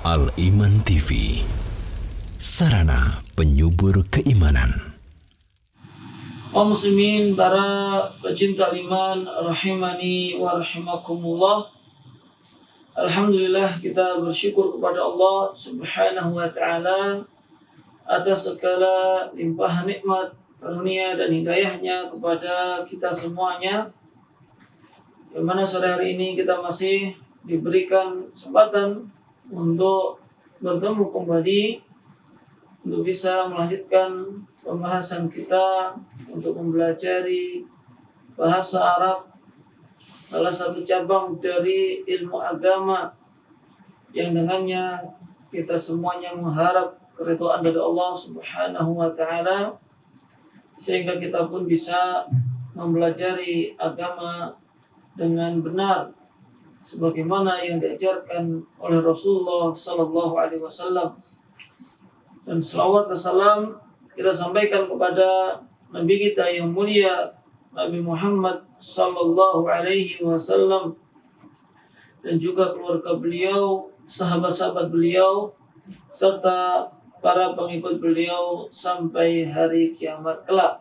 Al-Iman TV, sarana penyubur keimanan. Kaum muslimin, para pecinta iman, rahimani wa rahimakumullah. Alhamdulillah, kita bersyukur kepada Allah Subhanahu wa ta'ala atas segala limpahan nikmat, karunia dan hidayahnya kepada kita semuanya, di mana sore hari ini kita masih diberikan kesempatan untuk bertemu kembali, untuk bisa melanjutkan pembahasan kita untuk mempelajari bahasa Arab, salah satu cabang dari ilmu agama yang dengannya kita semuanya mengharap keridhaan dari Allah Subhanahu wa ta'ala, sehingga kita pun bisa mempelajari agama dengan benar sebagaimana yang diajarkan oleh Rasulullah sallallahu alaihi wasallam. Dan selawat dan salam kita sampaikan kepada Nabi kita yang mulia, Nabi Muhammad sallallahu alaihi wasallam, dan juga keluarga beliau, sahabat-sahabat beliau, serta para pengikut beliau sampai hari kiamat kelak.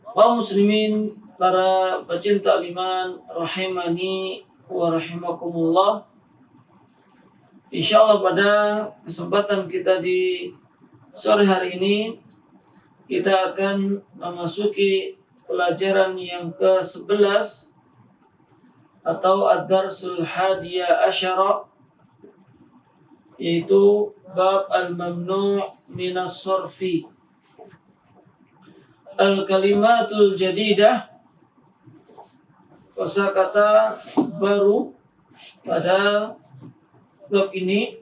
Kaum muslimin, para pecinta iman, rahimani wa rahimakumullah. Insyaallah pada kesempatan kita di sore hari ini kita akan memasuki pelajaran yang ke-11 atau ad-darsul hadiyah asyara, yaitu bab al-mamnu' minas sarfi, al-kalimatul jadidah, kosakata baru pada bab ini.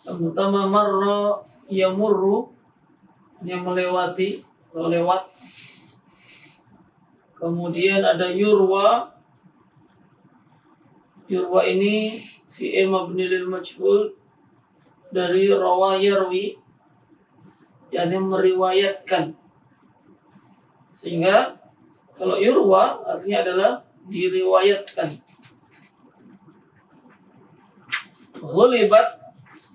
Yang pertama marra yamurru, yang melewati atau lewat. Kemudian ada yurwa. Yurwa ini fi'il mabni lil majhul dari rawa yarwi, yakni meriwayatkan. Sehingga kalau yurwa artinya adalah diriwayatkan. Ghulibat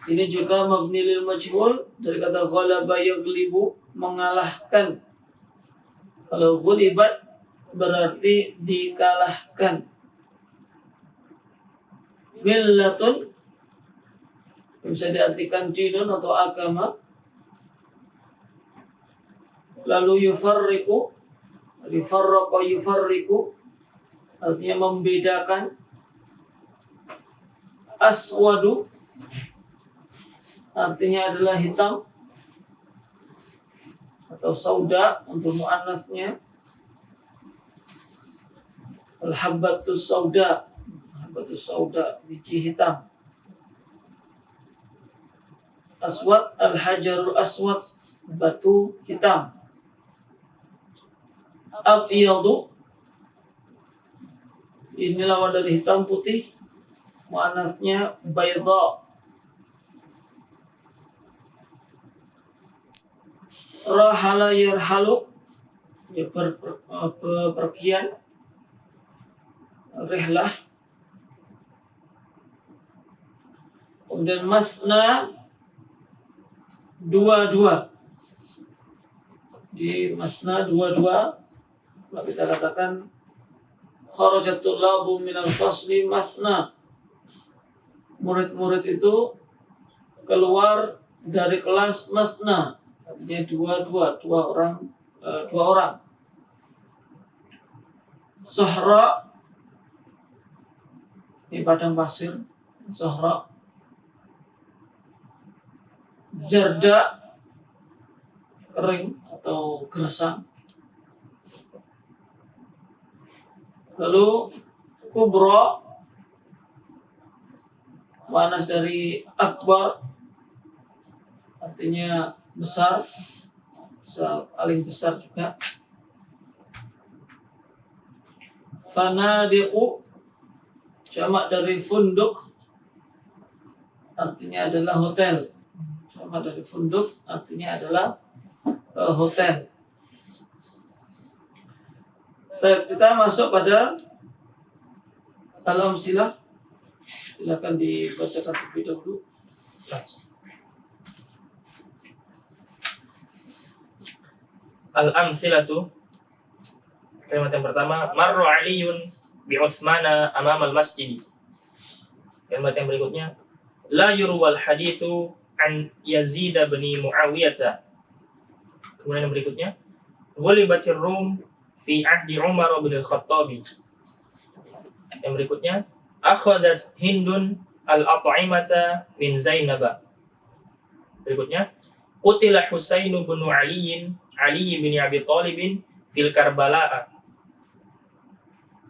ini juga mabni lil majhul dari kata ghalaba yaghlibu, mengalahkan. Kalau ghulibat berarti dikalahkan. Millatun bisa diartikan dinun atau agama. Lalu yufarriqu, yufarraqa yufarriqu artinya membedakan. Aswadu artinya adalah hitam atau sauda untuk muannasnya. Al-habbatus sauda, habbatus sauda, biji hitam. Aswad, al-hajarul aswad, batu hitam. Abyadu, ini lawan dari hitam putih, muannasnya bayda. Rahala yarhalu, ya bepergian, rihlah. Kemudian masna, dua-dua. Di masna dua-dua, kita katakan kharajatul labu minal fasli masna. Murid-murid itu keluar dari kelas masna, artinya dua orang. Sahra, ini padang pasir, sahra. Jarda, kering atau gersang. Lalu kubra, muannas dari akbar, artinya besar, paling besar juga. Fanadiqu, jamak dari funduk, artinya adalah hotel. Jamak dari funduk artinya adalah hotel. Kita masuk pada al-amsilah Silakan dibacakan terlebih dahulu. Al-amsilatu, kalimat yang pertama, marra Aliyun bi Utsmana amamal masjid. Kalimat yang berikutnya, la yurwal haditsu an Yazid bin Muawiyah. Kemudian yang berikutnya, ghulibatir Rum fi ahdi Umar bin Al-Khattab. Yang berikutnya, akhadat Hindun al-at'imata min Zainab. Berikutnya, qutila Husain bin Ali bin Abi Thalib fil Karbala.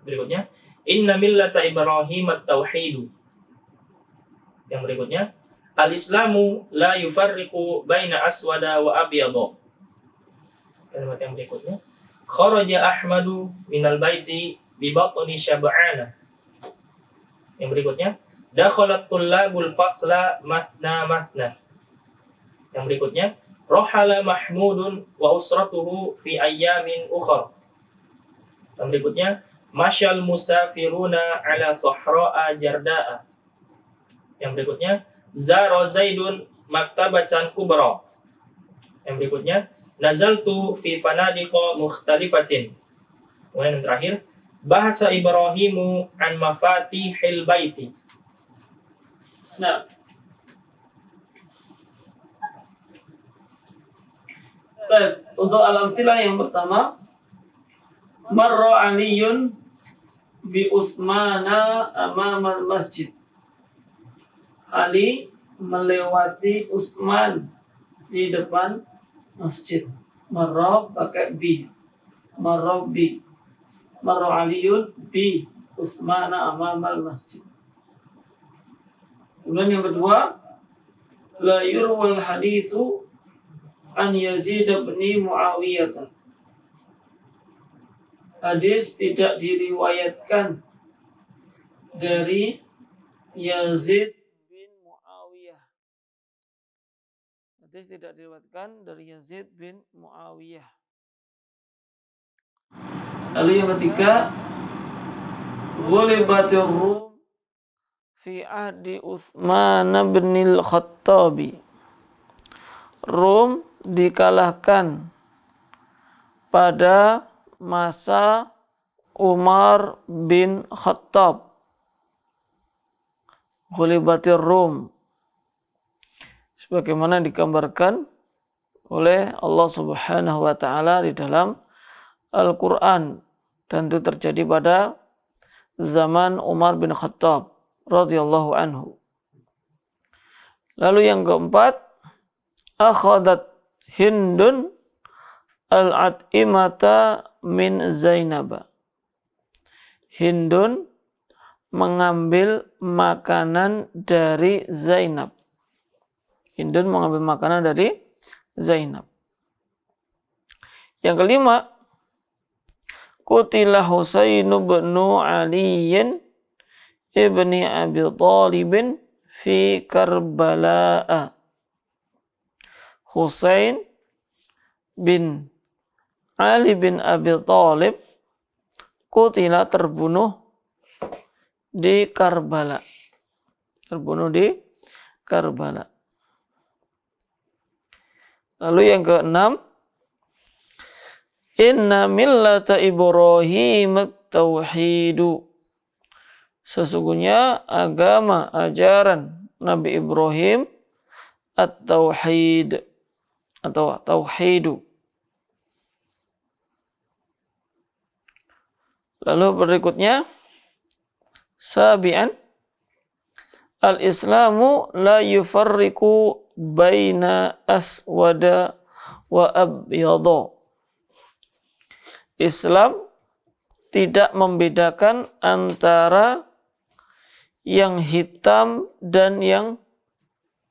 Berikutnya, inna millata Ibrahim at-tauhid. Yang berikutnya, al-Islamu la yufarriqu baina aswada wa abyada. Kalimat yang berikutnya, kharaja Ahmadu minal baiti bi batni Syab'ana. Yang berikutnya, dakhalat tullabul fasla mathna mathna. Yang berikutnya, rohala Mahmudun wa usratuhu fi ayyamin ukhar. Yang berikutnya, masyal musafiruna ala sahra'a jarda'a. Yang berikutnya, zara Zaidun maktabatan kubra. Yang berikutnya, nazaltu fi fanadiqa mukhtalifatin. Kemudian yang terakhir, bahasa Ibrahimu an mafatihil baiti. Nah, untuk al-amsilah yang pertama, marra Aliyun bi Utsmana amamal masjid. Ali melewati Utsman di depan masjid. Marra pakai bi. Marra bi. Marra Aliyun bi Utsmana amamal masjid. Kemudian yang kedua, la yurwal haditsu an Yazid bin Muawiyah. Hadis tidak diriwayatkan dari Yazid bin Muawiyah. Hadis tidak diriwayatkan dari Yazid bin Muawiyah. Lalu yang ketiga, ghulibatir Rum fi ahdi Utsman bin Al-Khattabi. Rum dikalahkan pada masa Umar bin Khattab. Ghulibatir Rum, sebagaimana digambarkan oleh Allah Subhanahu wa taala di dalam Al-Qur'an, dan itu terjadi pada zaman Umar bin Khattab radhiyallahu anhu. Lalu yang keempat, akhadat Hindun al-at'imata min Zainab. Hindun mengambil makanan dari Zainab. Hindun mengambil makanan dari Zainab. Yang kelima, qutila Husain bin Ali ibni Abi Thalib fi Karbala. Husain bin Ali bin Abi Thalib qutila, terbunuh di Karbala. Terbunuh di Karbala. Lalu yang keenam, inna millata Ibrahim at-tauhidu. Sesungguhnya agama ajaran Nabi Ibrahim at-tauhid atau tauhidu. Lalu berikutnya, sabi'an, al-Islamu la yufarriqu baina aswada wa abyada. Islam tidak membedakan antara yang hitam dan yang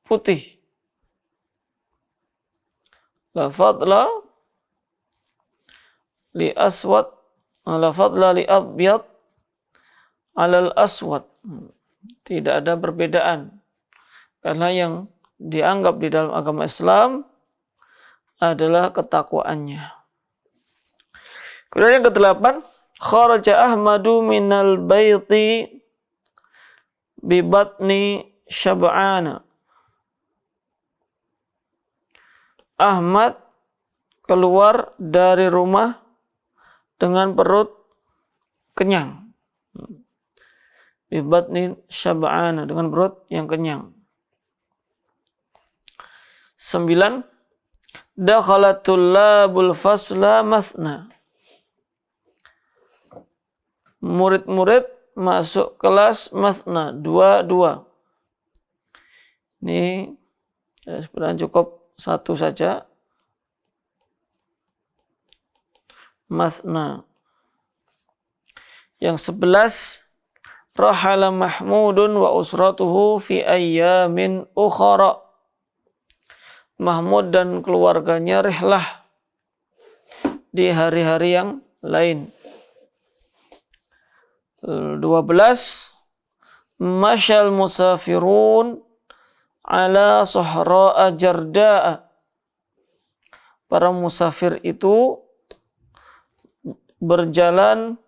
putih. La fadla li aswad, la fadla li abyad alal aswad. Tidak ada perbedaan, karena yang dianggap di dalam agama Islam adalah ketakwaannya. Kemudian yang kedelapan, kharaja Ahmadu minal baiti bibatni syab'ana. Ahmad keluar dari rumah dengan perut kenyang. Bibatni syab'ana, dengan perut yang kenyang. 9. Dakhalatul labul fasla mathna. Murid-murid masuk kelas mathna, dua-dua. Ini sebenarnya cukup satu saja. Mathna. Yang 11. Rahala Mahmudun wa usratuhu fi ayyamin ukhara. Mahmud dan keluarganya rihlah di hari-hari yang lain. 12. Masyal musafirun ala sahra'a jarda'a. Para musafir itu berjalan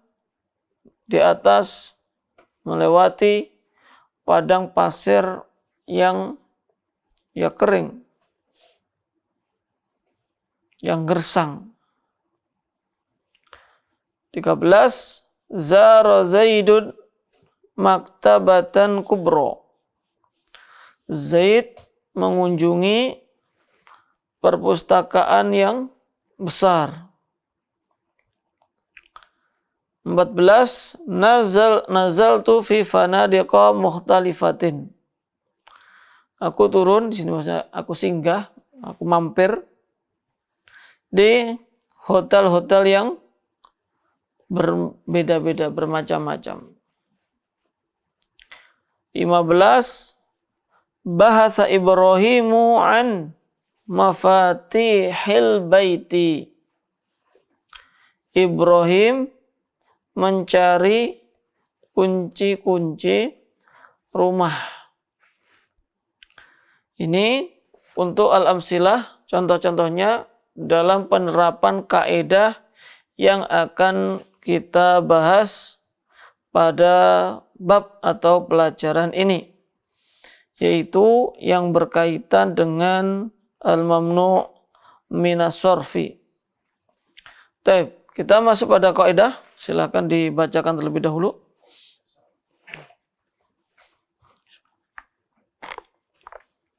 di atas melewati padang pasir yang kering, yang gersang. 13. Zara Zaidun maktabatan kubra. Zaid mengunjungi perpustakaan yang besar. 14. Nazaltu fi fanadiqa mukhtalifatin. Aku turun, di sini maksudnya aku singgah, aku mampir di hotel-hotel yang berbeda-beda, bermacam-macam. 15. Bahasa Ibrahimu an mafatihil baiti. Ibrahim mencari kunci-kunci rumah. Ini untuk al-amsilah, contoh-contohnya dalam penerapan kaidah yang akan kita bahas pada bab atau pelajaran ini, yaitu yang berkaitan dengan al-mamnu' minas sarfi. Baik, kita masuk pada kaidah. Silakan dibacakan terlebih dahulu.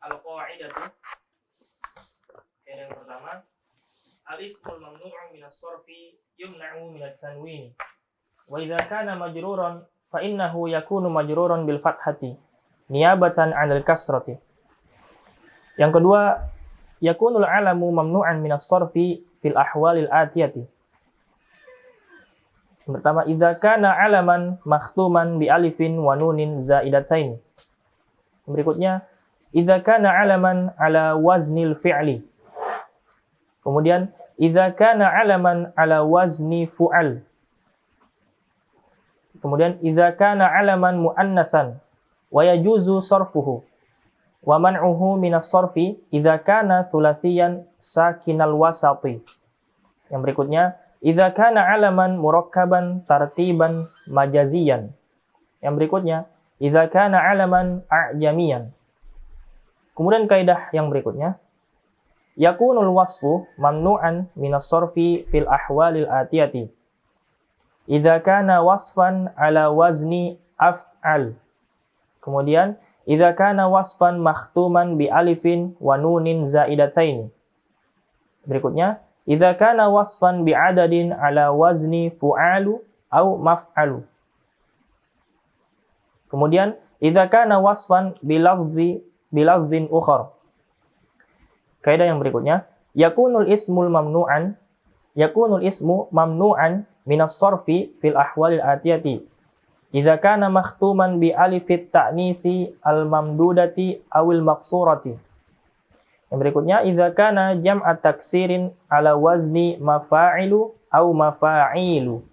Al-qa'idatu. Yang pertama, al-ismul mamnu'u minas sarfi yumna'u minat tanwini. Wa idza kana majruran fa innahu yakunu majruran bil fathati niyabatan 'anil kasrati. Yang kedua, yakunul 'alamu mamnu'an minas sarfi fil ahwalil atiyati. Yang pertama, idza kana 'alaman makhtuman bi alifin wa nunin zaidatain. Berikutnya, idza kana 'alaman 'ala waznil fi'li. Kemudian, idza kana 'alaman 'ala wazni fu'al. Kemudian, idza kana 'alaman muannatsan wa yajuzu sarfuhu wa man'uhu minas sarfi idza kana thulatsiyan sakinal wasati. Yang berikutnya, idza kana 'alaman murakkaban tartiban majaziyan. Yang berikutnya, idza kana 'alaman a'jamiyan. Kemudian kaidah yang berikutnya, yakunul wasfu mamnu'an minas sarfi fil ahwalil atiyati. Idza kana wasfan ala wazni af'al. Kemudian, idza kana wasfan makhtuman bi alifin wa nunin zaidatain. Berikutnya, idza kana wasfan bi adadin ala wazni fu'alu au maf'alu. Kemudian, idza kana wasfan bi lafzin ukhar. Kaidah yang berikutnya, yakunul ismu mamnu'an minas sarfi fil ahwalil atiyati. Idza kana makhtuman bi alifit ta'nitsi al mamdudati awil maqsurati. Yang berikutnya, idza kana jam'at taksirin ala wazni mafa'ilu au mafa'ilu.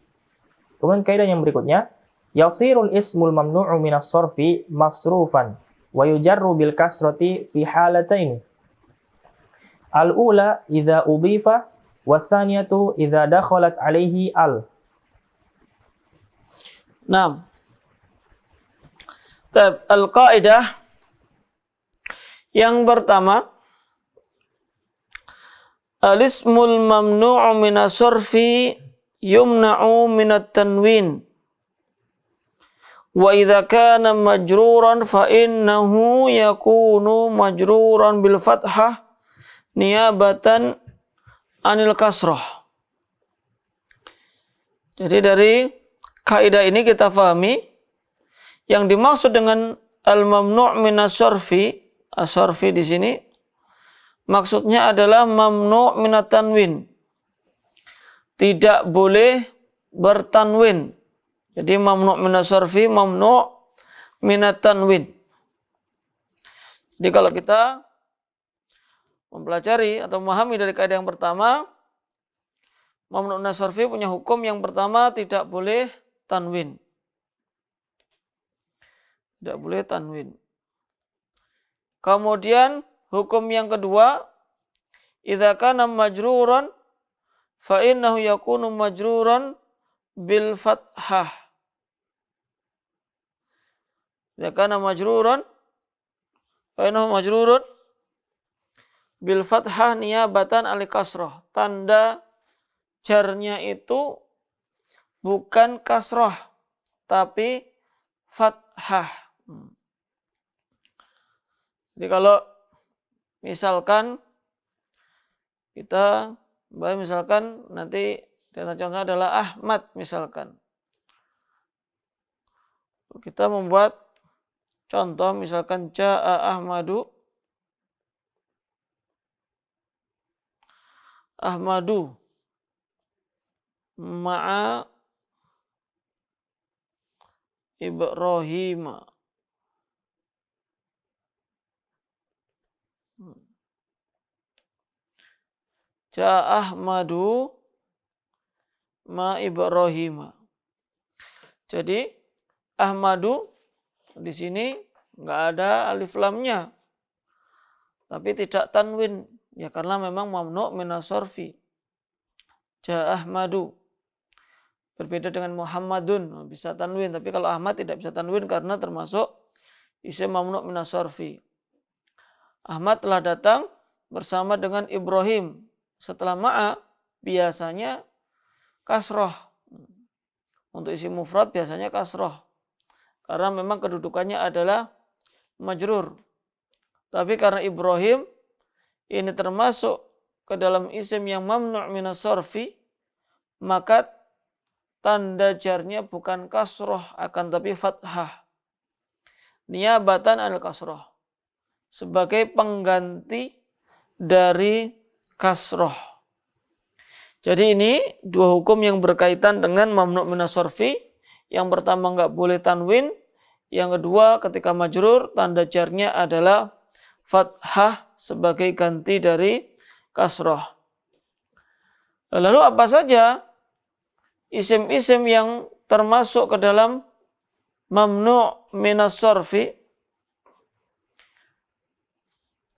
Kemudian kaidah yang berikutnya, yasirul ismul mamnu'u minas sarfi masrufan wa yujarru bil kasrati fi halataini. Al-ula idza udhifa wa tsaniyatu idza dakhalat alaihi al. Nah, Al-qaidah yang pertama, al-ismul mamnu'u minas sarfi yumna'u minat tanwin. Wa idza kana majruran fa innahu yakunu majruran bil fathah niyabatan anil kasrah. Jadi dari kaidah ini kita fahami yang dimaksud dengan al-mamnu' minas sarfi, as-sarfi di sini maksudnya adalah mamnu' minat tanwin. Tidak boleh bertanwin. Jadi mamnu' minas sarfi, mamnu' minat tanwin. Jadi kalau kita mempelajari atau memahami dari kaidah yang pertama, mamnu' minas sarfi punya hukum yang pertama, tidak boleh tanwin. Tidak boleh tanwin. Kemudian hukum yang kedua, idza kana majruran fa innahu yakunu majruran bil fathah. Idza kana majruran fa innahu majrurun bil fathah niyabatan al kasrah. Tanda jarnya itu bukan kasrah tapi fathah. Jadi kalau misalkan kita misalkan nanti contohnya adalah Ahmad misalkan. Kita membuat contoh misalkan Ja'a Ahmadu ma'a Ibrahim. Ja'a Ahmadu ma Ibrahim. Jadi Ahmadu di sini nggak ada alif lamnya, tapi tidak tanwin, ya karena memang mamnu' minas sarfi. Ja'a Ahmadu. Berbeda dengan Muhammadun, bisa tanwin, tapi kalau Ahmad tidak bisa tanwin karena termasuk isim mamnu' minas sarfi. Ahmad telah datang bersama dengan Ibrahim. Setelah ma'a biasanya kasroh. Untuk isim mufrad biasanya kasroh. Karena memang kedudukannya adalah majrur. Tapi karena Ibrahim ini termasuk ke dalam isim yang mamnu' minas sarfi, maka tanda jarnya bukan kasroh akan tapi fathah. Niyabatan al kasroh. Sebagai pengganti dari kasroh. Jadi ini dua hukum yang berkaitan dengan mamnu' minas sarfi. Yang pertama nggak boleh tanwin. Yang kedua ketika majrur tanda jarnya adalah fathah sebagai ganti dari kasroh. Lalu apa saja isim-isim yang termasuk ke dalam mamnu' minas sarfi?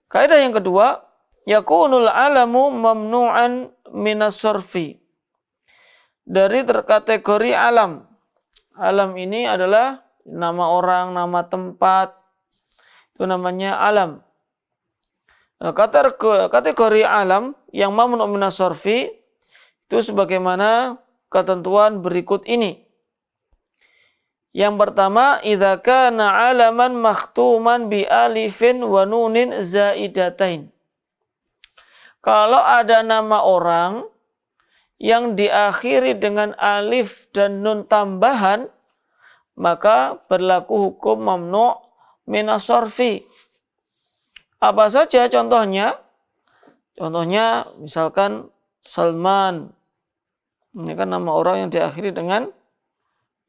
Kaidah yang kedua, yakunul alamu mamnu'an minas sarfi. Dari terkategori alam. Alam ini adalah nama orang, nama tempat. Itu namanya alam. Kategori alam yang mamnu' minas sarfi itu sebagaimana ketentuan berikut ini. Yang pertama, idza kana 'alaman makhtuman bi alifin wa nunin zaidatain. Kalau ada nama orang yang diakhiri dengan alif dan nun tambahan, maka berlaku hukum mamnu' minas sarfi. Apa saja contohnya? Contohnya misalkan Salman. Ini kan nama orang yang diakhiri dengan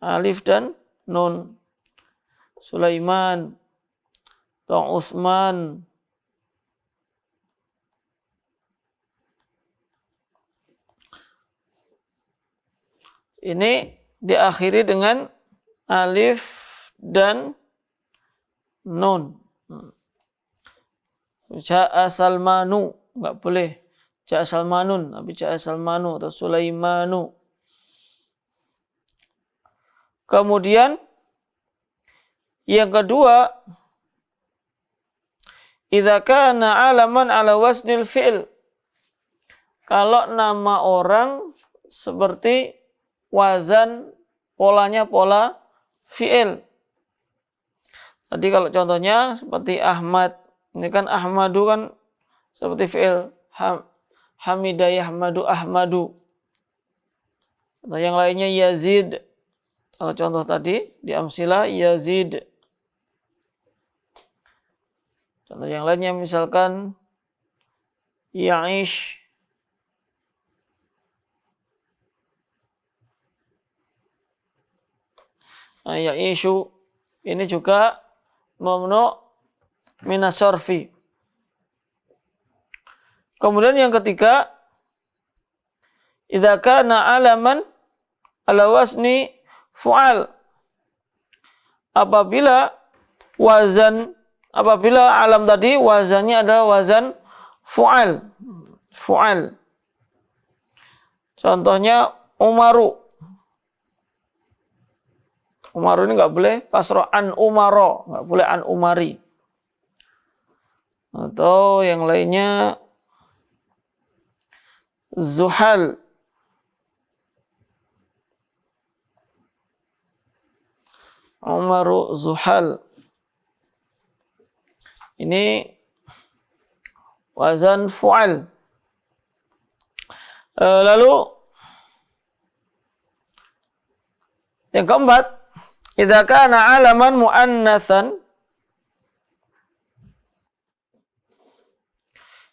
alif dan nun. Sulaiman, Tong Utsman. Ini diakhiri dengan alif dan nun. Ja'a Salmanu, enggak boleh. Ja'a Salmanun, tapi Ja'a Salmanu atau Sulaimanu. Kemudian Yang kedua, idza kana alaman ala wasnil fi'l. Kalau nama orang seperti wazan polanya pola fi'il. Tadi kalau contohnya seperti Ahmad, ini kan Ahmadu kan seperti fi'il. Hamidah yahmadu Ahmadu. Atau yang lainnya Yazid. Kalau contoh tadi di amsilah Yazid. Contoh yang lainnya misalkan Ya'ish. Ya'ishu. Ini juga mamnu minas sarfi. Kemudian yang ketiga, idza kana alaman ala wasni fu'al. Apabila alam tadi wazannya adalah wazan fu'al. Fu'al. Contohnya Umaru. Umaru ini nggak boleh kasroh an umaro, nggak boleh an umari. Atau yang lainnya Zuhal. Umaru Zuhal. Ini wazan fu'al. Lalu yang keempat, idza kana alaman muannatsan,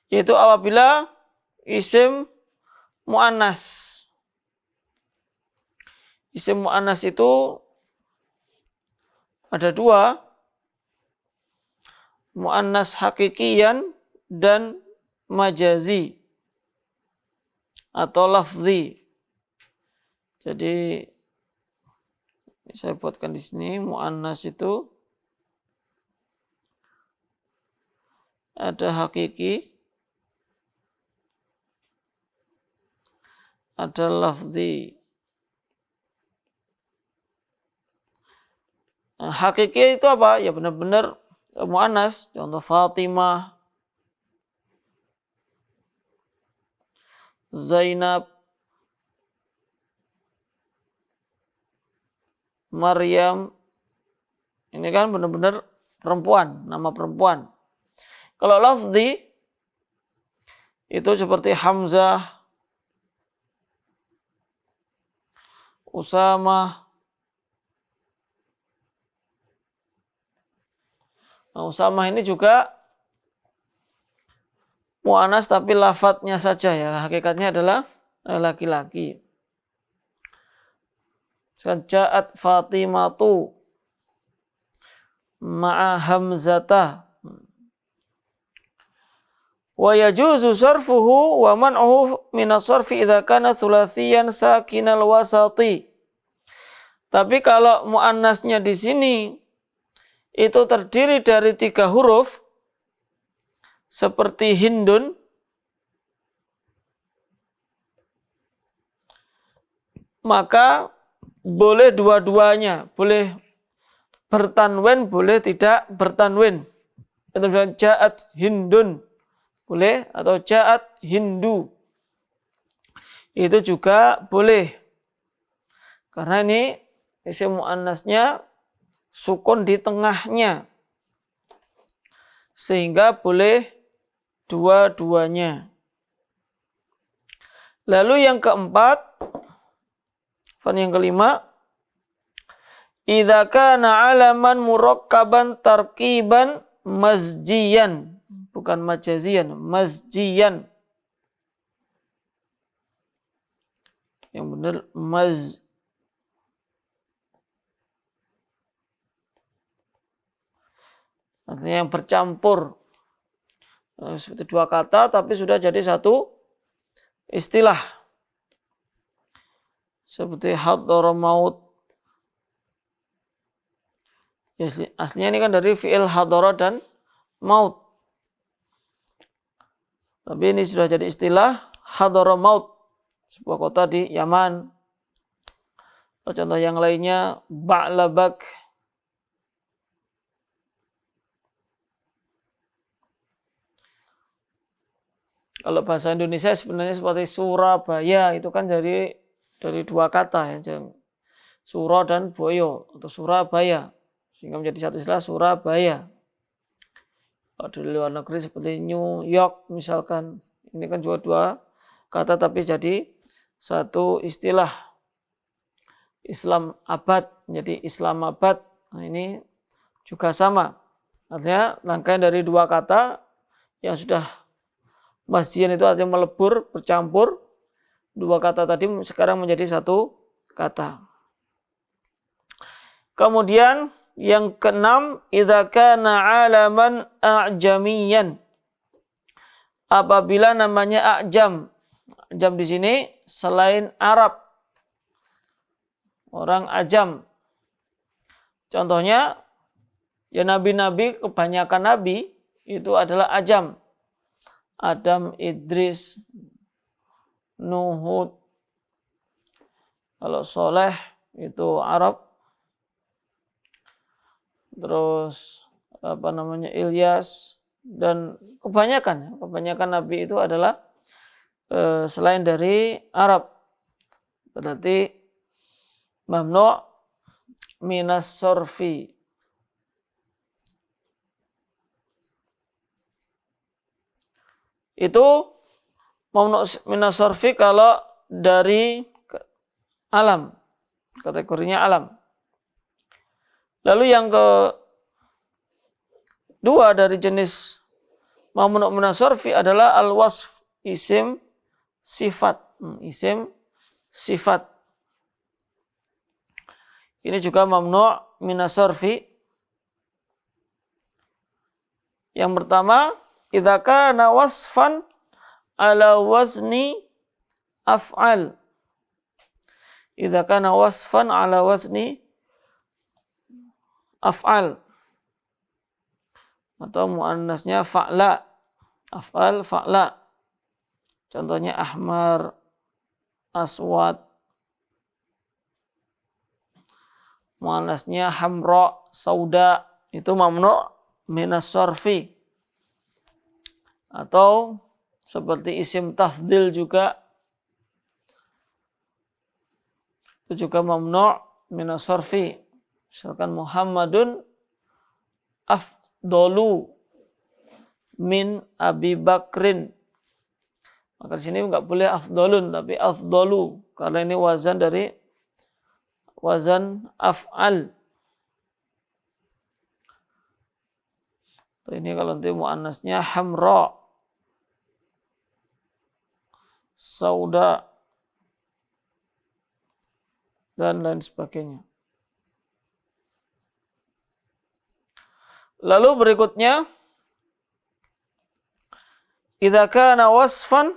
yaitu apabila isim muannas. Isim muannas itu ada dua, muannas hakikiyan dan majazi atau lafzi. Jadi saya buatkan di sini muannas itu ada hakiki, ada lafzi. Nah, hakiki itu apa? Ya benar-benar muannas. Contoh Fatimah, Zainab, Maryam. Ini kan benar-benar perempuan, nama perempuan. Kalau lafzi itu seperti Hamzah, Usamah. Nah, Usamah ini juga mu'anas tapi lafadznya saja ya. Hakikatnya adalah laki-laki. Ja'at Fatimatu ma'a Hamzata. Wa yajuzu sarfuhu wa man'uhu minas sarfi idza kana tsulasiyan sakinal wasati. Tapi kalau muannasnya di sini itu terdiri dari 3 huruf seperti Hindun, maka boleh dua-duanya, boleh bertanwin, boleh tidak bertanwin. Itu ja'at Hindun boleh, atau ja'at Hindu itu juga boleh, karena ini isim muannasnya sukun di tengahnya, sehingga boleh dua-duanya. Lalu yang keempat, yang kelima, idza kana alaman murakkaban tarkiban mazjiyan, bukan majazian, mazjiyan. Yang benar artinya yang bercampur, seperti 2 kata tapi sudah jadi satu istilah. Seperti hadara maut. Ya, aslinya ini kan dari fi'il hadara dan maut. Tapi ini sudah jadi istilah hadara maut, sebuah kota di Yaman. Contoh yang lainnya Ba'labak. Kalau bahasa Indonesia sebenarnya seperti Surabaya, itu kan dari dua kata ya, Suro dan Boyo atau Surabaya, sehingga menjadi satu istilah Surabaya. Kalau di luar negeri seperti New York misalkan, ini kan juga dua kata tapi jadi satu istilah. Islam abad menjadi Islamabad. Nah, ini juga sama. Artinya rangkaian dari dua kata yang sudah masjian itu artinya melebur, bercampur. Dua kata tadi sekarang menjadi satu kata. Kemudian yang keenam, idza kana alaman a'jamiyan. Apabila namanya a'jam. A'jam di sini selain Arab. Orang ajam. Contohnya ya nabi-nabi, kebanyakan nabi itu adalah ajam. Adam, Idris, Nuhud. Kalau Soleh itu Arab. Terus Ilyas, dan kebanyakan nabi itu adalah selain dari Arab. Berarti mamnu' minas sorfi. Itu mamnu' minas sorfi kalau dari alam, kategorinya alam. Lalu yang kedua dari jenis mamnu' minas sorfi adalah al-wasf, isim sifat. Isim sifat. Ini juga mamnu' minas sorfi. Yang pertama, idza kana wasfan ala wazni af'al. Idza kana wasfan ala wazni af'al. Atau muannasnya fa'la. Af'al fa'la. Contohnya ahmar, aswad. Muannasnya hamra, sauda. Itu mamnu' minas sorfi. Atau seperti isim tafdil juga. Itu juga mamnu' minas sorfi. Misalkan Muhammadun afdolu min Abi Bakrin. Maka di sini nggak boleh afdolun, tapi afdolu. Karena ini wazan dari wazan af'al. Ini kalau nanti muannasnya hamra, sauda, dan lain sebagainya. Lalu berikutnya, idza kana wasfan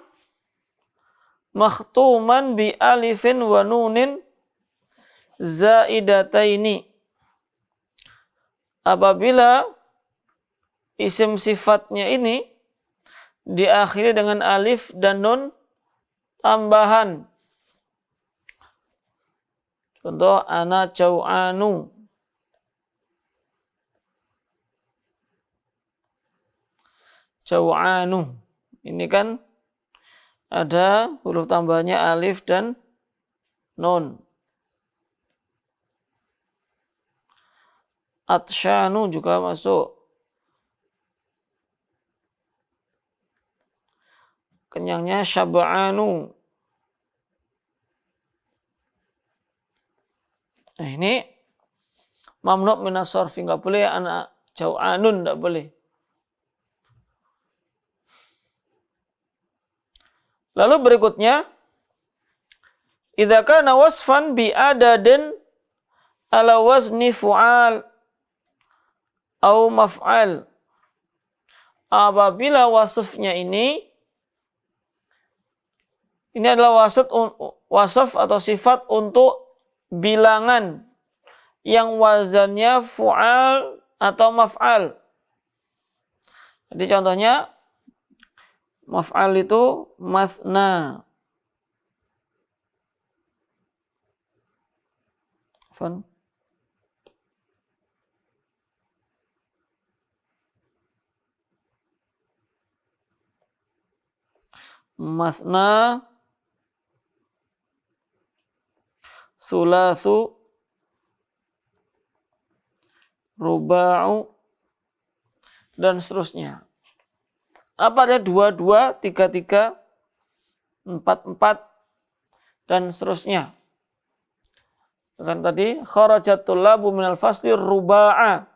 makhtuman bi alifin wa nunin zaidataini. Apabila isim sifatnya ini diakhiri dengan alif dan nun tambahan. Contoh ana jau'anu. Jau'anu. Ini kan ada huruf tambahnya alif dan nun. Atsyanu juga masuk. Kenyangnya syab'anu. Nah ini mamnu' minas sorfi. Nggak boleh ana jau'anun, nggak boleh. Lalu berikutnya, idza kana wasfan bi adadin ala wazni fu'al au maf'al. Apabila wasfnya ini adalah wasf atau sifat untuk bilangan yang wazannya fu'al atau maf'al. Jadi contohnya maf'al itu masna. masna, sulasu, ruba'u, dan seterusnya. Apa ada 2, 2, 3, 3, 4, 4, dan seterusnya. Kan tadi kharajatul labu minal fasli ruba'a.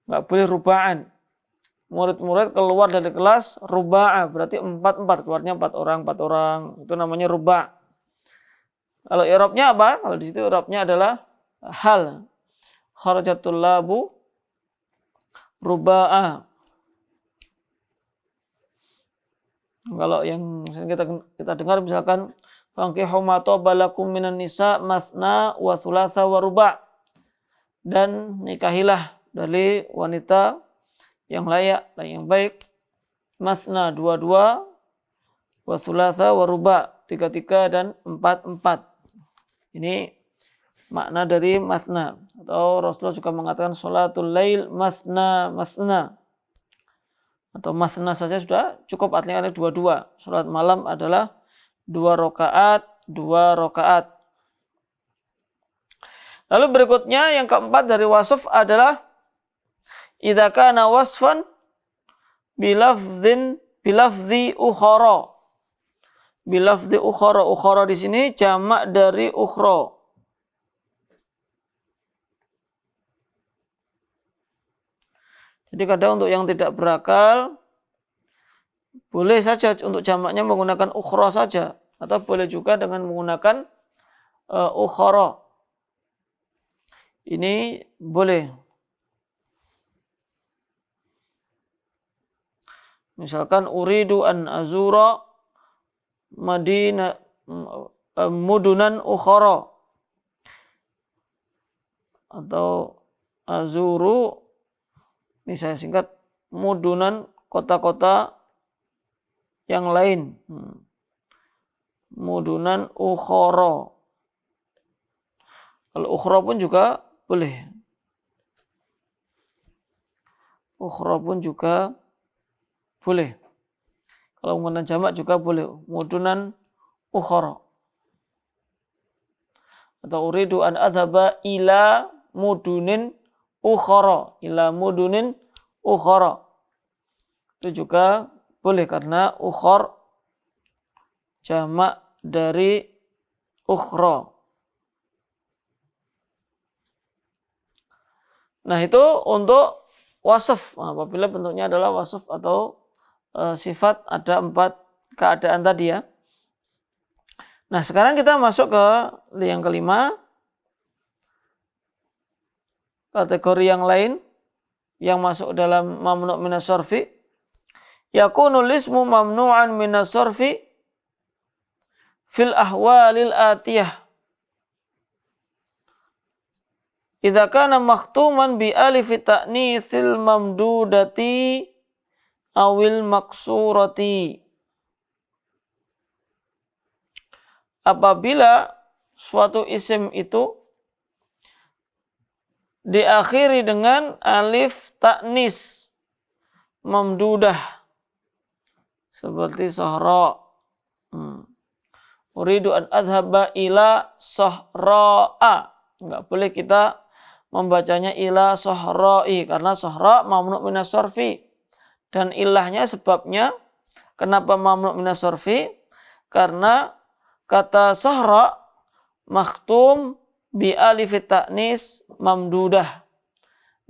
Enggak boleh ruba'an. Murid-murid keluar dari kelas ruba'a, berarti 4, 4, keluarnya 4 orang, 4 orang. Itu namanya ruba'. Kalau i'rabnya apa? Kalau di situ i'rabnya adalah hal. Kharajatul labu ruba'a. Kalau yang kita dengar misalkan fankihu ma taba lakum minan nisa masna wa thulatha wa ruba'. Dan nikahilah dari wanita yang layak dan yang baik masna 2, 2, wa thulatha wa ruba', 3, 3, dan 4, 4. Ini makna dari masna. Atau Rasulullah juga mengatakan sholatul lail masna masna. Atau masna saja sudah cukup, artinya ada 2, 2. Salat malam adalah 2 rakaat, 2 rakaat. Lalu berikutnya yang keempat dari wasf adalah idza kana wasfan bilafzi ukhara. Bilafzi ukhara. Ukhara di sini jamak dari ukhra. Jadi kadang untuk yang tidak berakal boleh saja untuk jamaknya menggunakan ukhra saja, atau boleh juga dengan menggunakan ukhara. Ini boleh. Misalkan uridu an azura mudunan ukhara, atau azuru, ini saya singkat, mudunan, kota-kota yang lain. Mudunan ukhara. Kalau ukhra pun juga boleh. Ukhra pun juga boleh. Kalau menggunakan jamak juga boleh. Mudunan ukhra. Atau uridu an adhaba ila mudunin ukhara. Ila mudunin ukhara. Itu juga boleh karena ukhar jamak dari ukhra. Nah, itu untuk wasf. Apabila bentuknya adalah wasf atau sifat, ada 4 keadaan tadi ya. Nah, sekarang kita masuk ke yang kelima. Kategori yang lain yang masuk dalam mamnu' minas sarfi. Yakunul ismu mamnu'an minas sarfi fil ahwalil atiyah. Idza kana makhtuman bi alif ta'nitsil mamdudati awil maksurati. Apabila suatu isim itu diakhiri dengan alif ta'nis mamdudah, seperti sahra. Uridu an adhaba ila sahra'a. Enggak boleh kita membacanya ila sahra'i, karena sahra mamnu' minas sarfi. Dan ilahnya, sebabnya kenapa mamnu' minas sarfi? Karena kata sahra makhtum bi alif ta'nis mamdudah,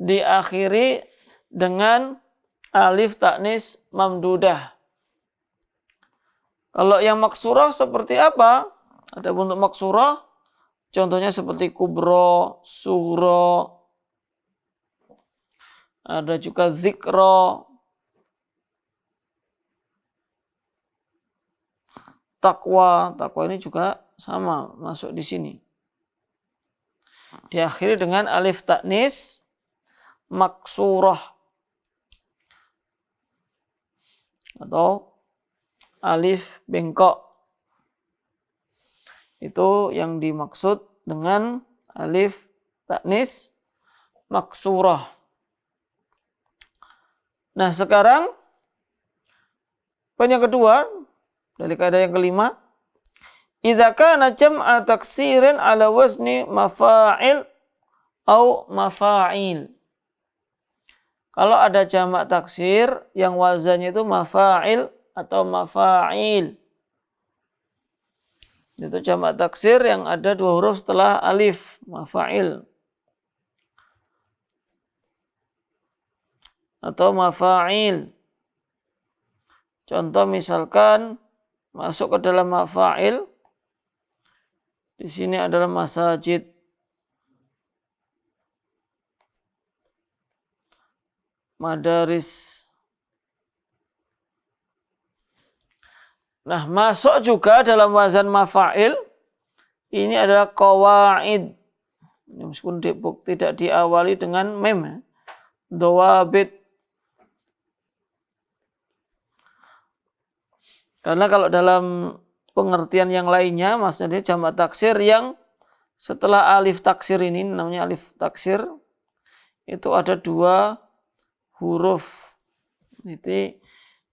diakhiri dengan alif ta'nis mamdudah. Kalau yang maksurah seperti apa? Ada bentuk maksurah, contohnya seperti kubro, sughra, ada juga zikra, takwa. Takwa ini juga sama, masuk di sini. Diakhiri dengan alif ta'nis maksurah atau alif bengkok. Itu yang dimaksud dengan alif ta'nis maksurah. Nah, sekarang poin yang kedua Dari kaidah yang kelima, idza kana jam'a taksirin ala wazni mafa'il au mafa'il. Kalau ada jamak taksir yang wazannya itu mafa'il atau mafa'il. Itu jamak taksir yang ada 2 huruf setelah alif, mafa'il. Atau mafa'il. Contoh misalkan masuk ke dalam mafa'il. Di sini adalah masajid. Madaris. Nah, masuk juga dalam wazan mafa'il. Ini adalah qawaid. Meskipun tidak diawali dengan mem. Dawabit. Karena kalau dalam pengertian yang lainnya, maksudnya jamak taksir yang setelah alif taksir ini, namanya alif taksir, itu ada 2 huruf. Itu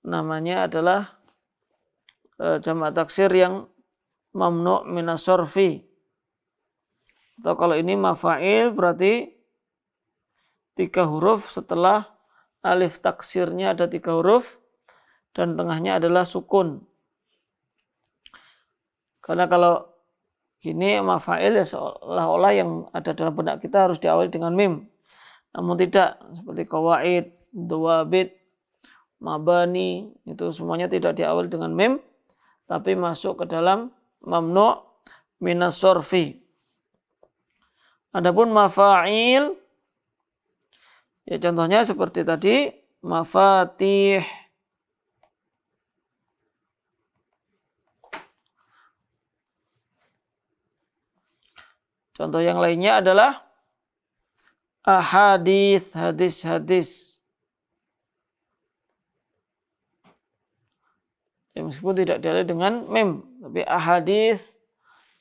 namanya adalah jamak taksir yang mamnu' minas sarfi. Atau kalau ini mafa'il berarti 3 huruf, setelah alif taksirnya ada 3 huruf dan tengahnya adalah sukun. Karena kalau gini mafa'il ya seolah-olah yang ada dalam benak kita harus diawali dengan mim. Namun tidak, seperti qawaid, dawabit, mabani, itu semuanya tidak diawali dengan mim, tapi masuk ke dalam mamnu' minas sarfi. Adapun mafa'il, ya contohnya seperti tadi, mafatih. Contoh yang lainnya adalah ahadits, hadis-hadis. Ya, meskipun tidak diawali dengan mim, tapi ahadits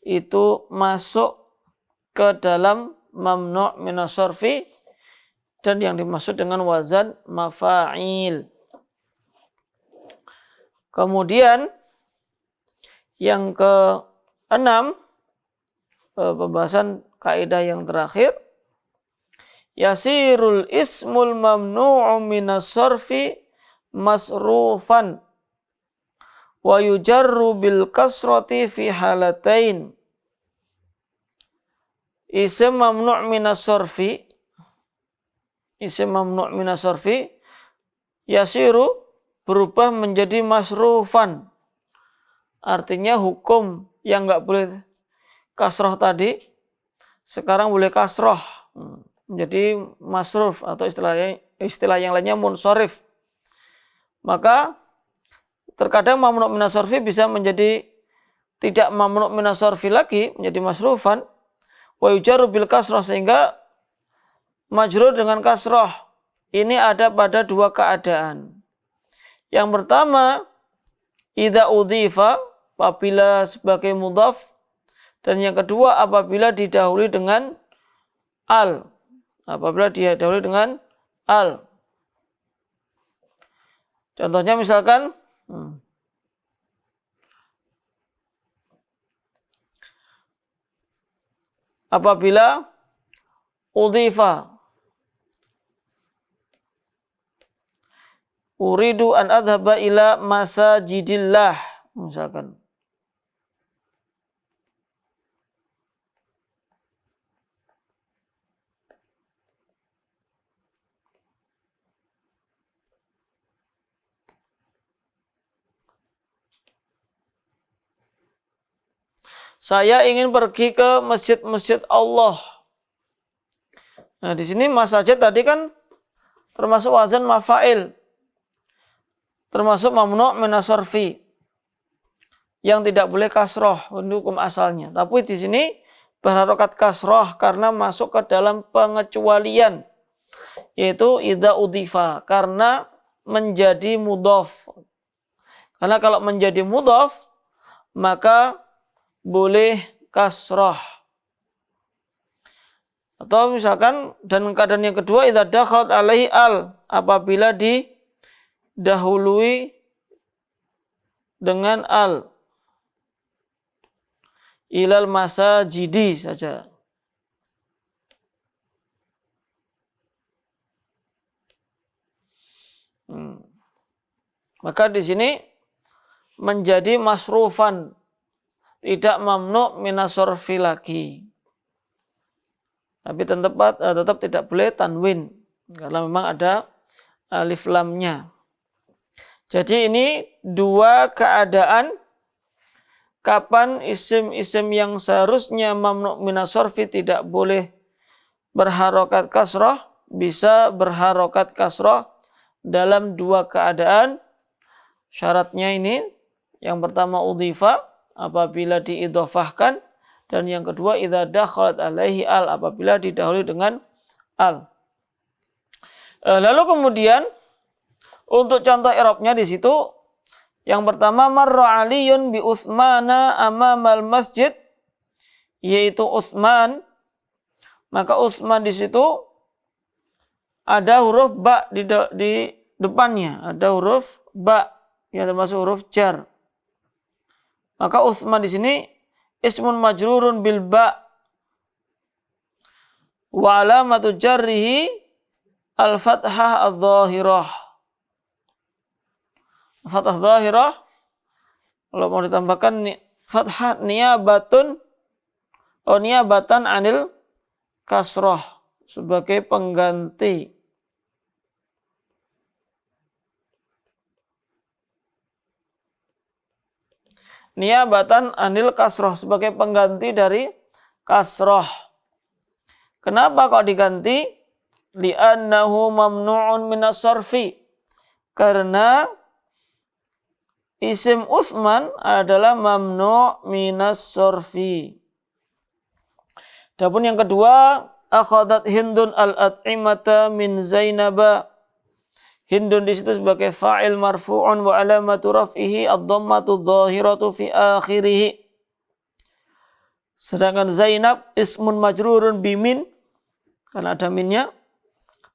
itu masuk ke dalam mamnu' minas sarfi dan yang dimaksud dengan wazan mafa'il. Kemudian yang ke-6, pembahasan kaidah yang terakhir, yasirul ismul mamnu'u minas sarfi masrufan wa yujarru bil kasrati fi halatain. Isim mamnu' minas sarfi, isim mamnu' minas sarfi yasiru berubah menjadi masrufan. Artinya hukum yang enggak boleh kasroh tadi sekarang boleh kasroh menjadi masruf, atau istilah yang lainnya munsharif. Maka terkadang mamnu' minas sarfi bisa menjadi tidak mamnu' minas sarfi lagi, menjadi masrufan, wa yujarru bil kasroh, sehingga majrur dengan kasroh. Ini ada pada 2 keadaan. Yang pertama, idza udhifa, apabila sebagai mudhaf. Dan yang kedua, apabila didahului dengan al. Apabila didahului dengan al. Contohnya misalkan, apabila udhifa, uridu an adhaba ila masajidillah, misalkan. Saya ingin pergi ke masjid-masjid Allah. Nah, di sini masajid tadi kan termasuk wazan mafa'il. Termasuk mamnu' minas sarfi. Yang tidak boleh kasroh untuk hukum asalnya. Tapi di sini berharokat kasroh karena masuk ke dalam pengecualian. Yaitu idza udhifa, karena menjadi mudhaf. Karena kalau menjadi mudhaf, maka boleh kasroh. Atau misalkan, dan keadaan yang kedua, idza dakhalat alaihi al, apabila didahului dengan al. Ilal masajidi saja. Maka di sini menjadi masrufan, tidak mamnu minas sorfi lagi. Tapi tetap tidak boleh tanwin karena memang ada alif lamnya. Jadi ini dua keadaan kapan isim-isim yang seharusnya mamnu minas sorfi tidak boleh berharokat kasroh, bisa berharokat kasroh dalam dua keadaan. Syaratnya ini, yang pertama udhifa, apabila diidhofahkan, dan yang kedua idza dakhalat alaihi al, apabila didahului dengan al. Lalu kemudian untuk contoh i'rabnya di situ, yang pertama marra aliyun bi Utsmana amamal masjid, yaitu Utsman, maka Utsman di situ ada huruf ba di depannya, ada huruf ba yang termasuk huruf jar. Maka Utsman di sini ismun majrurun bil ba wa alamatu jarrihi al fathah adh-dhahirah. Fathah dhahirah, kalau mau ditambahkan fathah niyabatan anil kasrah sebagai pengganti. Niyabatan anil kasroh sebagai pengganti dari kasroh. Kenapa kok diganti? Li'annahu mamnu'un minas sorfi. Karena isim Utsman adalah mamnu' minas sorfi. Adapun yang kedua, akhadat Hindun al-at'imata min Zainaba. Hindun di situ sebagai fa'il marfu'un wa alamatu raf'ihi ad-dhammatu adh-dhahiratu fi akhirih. Sedangkan Zainab ismun majrurun bimin karena ada minnya,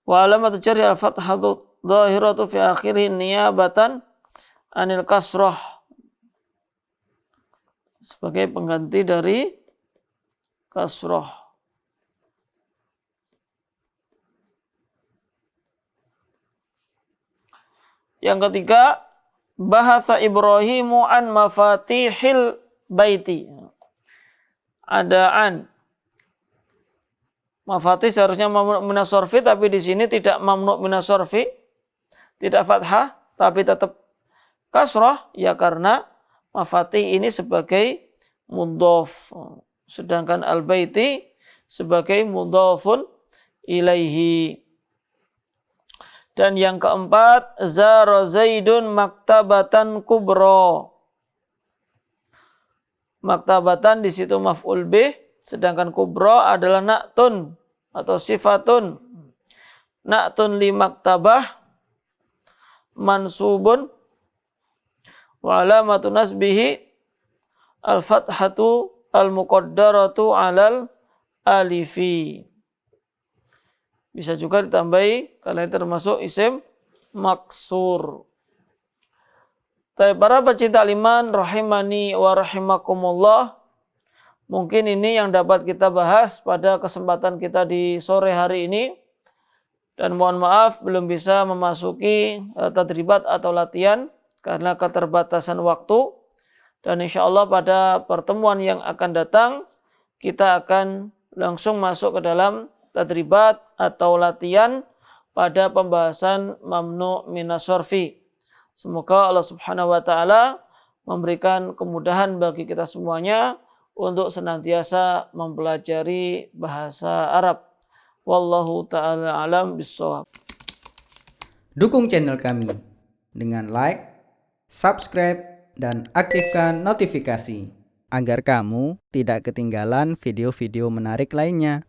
wa alamatu jarri al-fathatu adh-dhahiratu fi akhirih niyabatan anil kasrah sebagai pengganti dari kasrah. Yang ketiga, bahasa Ibrahimu an mafatihil baiti. Ada an. Mafatih seharusnya mamnu minas sorfi, tapi di sini tidak mamnu minas sorfi, tidak fathah, tapi tetap kasrah, ya karena mafatih ini sebagai mudhof, sedangkan al-baiti sebagai mudhofun ilaihi. Dan yang keempat, zara Zaidun maktabatan kubro. Maktabatan di situ maf'ul bih, sedangkan kubro adalah na'tun atau sifatun. Na'tun li maktabah mansubun wa alamatu nasbihi al-fathatu al-muqaddaratu alal alifi. Bisa juga ditambahi karena itu termasuk isim maksur. Para pecinta liman rahimani wa rahimakumullah, mungkin ini yang dapat kita bahas pada kesempatan kita di sore hari ini. Dan mohon maaf belum bisa memasuki tadribat atau latihan karena keterbatasan waktu. Dan insya Allah pada pertemuan yang akan datang kita akan langsung masuk ke dalam tadribat atau latihan pada pembahasan mamnu minas sorfi. Semoga Allah Subhanahu wa taala memberikan kemudahan bagi kita semuanya untuk senantiasa mempelajari bahasa Arab. Wallahu taala alam bissawab. Dukung channel kami dengan like, subscribe, dan aktifkan notifikasi agar kamu tidak ketinggalan video-video menarik lainnya.